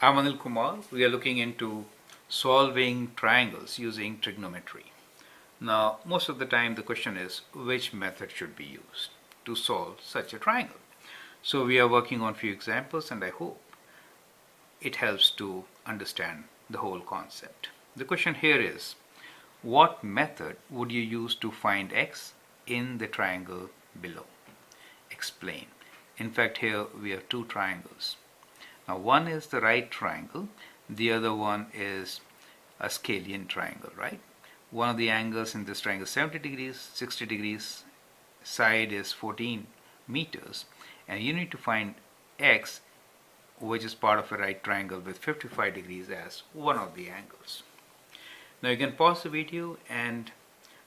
I'm Anil Kumar. We are looking into solving triangles using trigonometry. Now, most of the time the question is which method should be used to solve such a triangle. So we are working on few examples and I hope it helps to understand the whole concept. The question here is, what method would you use to find x in the triangle below? Explain. In fact, here we have two triangles. Now one is the right triangle, the other one is a scalene triangle, right? One of the angles in this triangle is 70 degrees, 60 degrees, side is 14 meters, and you need to find x, which is part of a right triangle with 55 degrees as one of the angles. Now you can pause the video and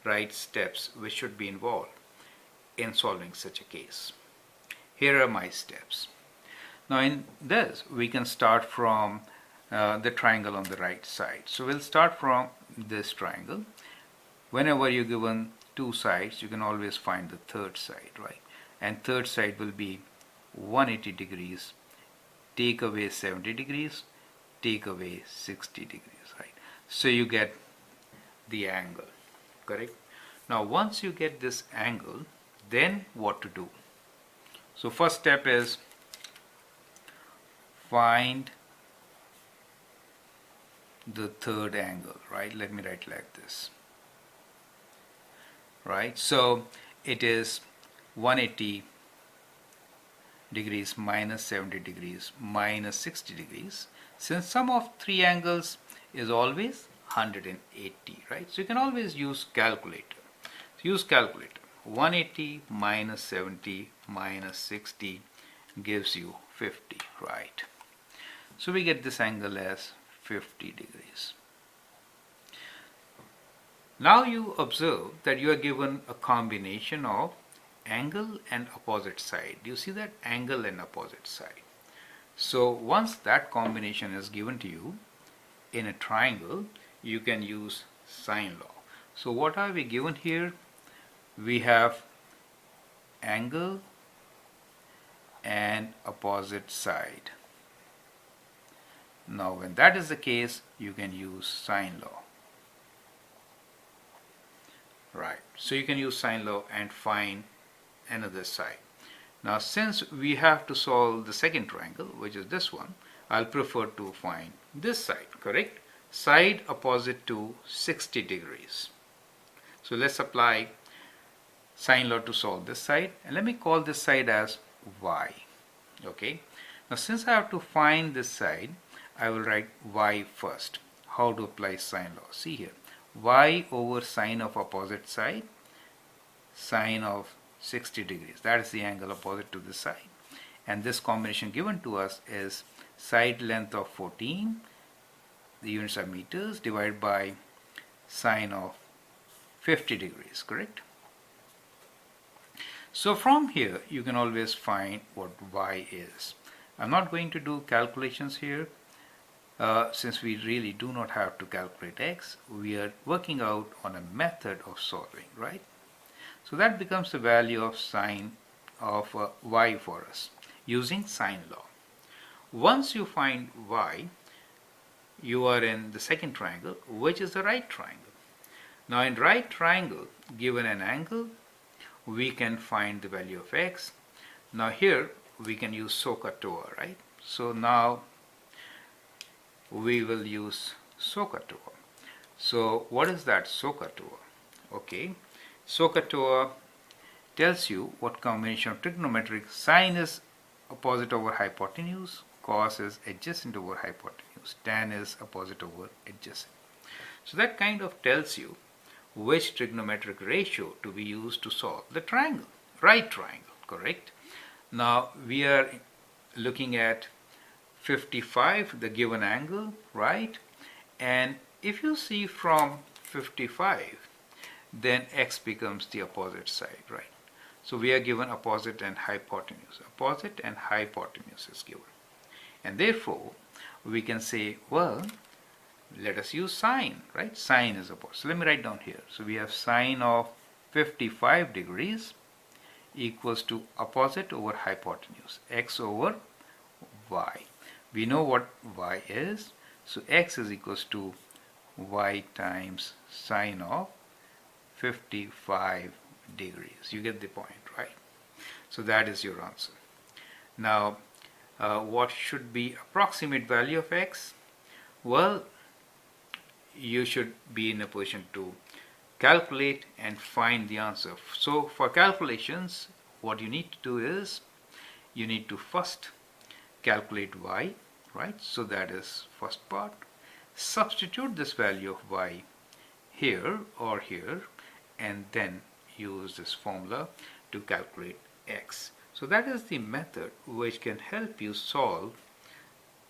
write steps which should be involved in solving such a case. Here are my steps. Now in this we can start from the triangle on the right side. So we'll start from this triangle. Whenever you're given two sides, you can always find the third side, right? And third side will be 180 degrees, take away 70 degrees, take away 60 degrees, right? So you get the angle, correct? Now once you get this angle, then what to do? So first step is find the third angle, right? Let me write like this, right? So it is 180 degrees minus 70 degrees minus 60 degrees. Since sum of three angles is always 180, right? So you can always use calculator. So use calculator. 180 minus 70 minus 60 gives you 50, right? So we get this angle as 50 degrees. Now you observe that you are given a combination of angle and opposite side. You see that angle and opposite side. So once that combination is given to you in a triangle, you can use sine law. So what are we given here? We have angle and opposite side. Now when that is the case, you can use sine law, right? So you can use sine law and find another side. Now since we have to solve the second triangle, which is this one, I'll prefer to find this side, correct? Side opposite to 60 degrees. So let's apply sine law to solve this side, and let me call this side as y, okay? Now since I have to find this side, I will write y first. How to apply sine law? See here, y over sine of opposite side, sine of 60 degrees. That is the angle opposite to this side. And this combination given to us is side length of 14, the units are meters, divided by sine of 50 degrees, correct? So from here you can always find what y is. I'm not going to do calculations here. Since we really do not have to calculate x, we are working out on a method of solving, right? So that becomes the value of sine of y for us using sine law. Once you find y, you are in the second triangle, which is the right triangle. Now in right triangle, given an angle, we can find the value of x. Now here we can use SOHCAHTOA, right? So now we will use SOHCAHTOA. So what is that SOHCAHTOA? Okay, SOHCAHTOA tells you what combination of trigonometric sine is opposite over hypotenuse, cos is adjacent over hypotenuse, tan is opposite over adjacent. So that kind of tells you which trigonometric ratio to be used to solve the triangle, right triangle, correct? Now we are looking at 55, the given angle, right? And if you see from 55, then x becomes the opposite side, right? So we are given opposite and hypotenuse. Opposite and hypotenuse is given. And therefore, we can say, well, let us use sine, right? Sine is opposite. So let me write down here. So we have sine of 55 degrees equals to opposite over hypotenuse, x over y. We know what y is, so x is equals to y times sine of 55 degrees. You get the point, right? So that is your answer. Now, what should be approximate value of x? Well, you should be in a position to calculate and find the answer. So for calculations, what you need to do is you need to first calculate y, right? So that is first part. Substitute this value of y here or here, and then use this formula to calculate x. So that is the method which can help you solve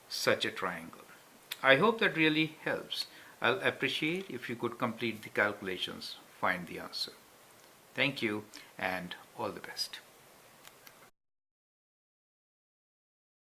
such a triangle. I hope that really helps. I'll appreciate if you could complete the calculations, find the answer. Thank you and all the best.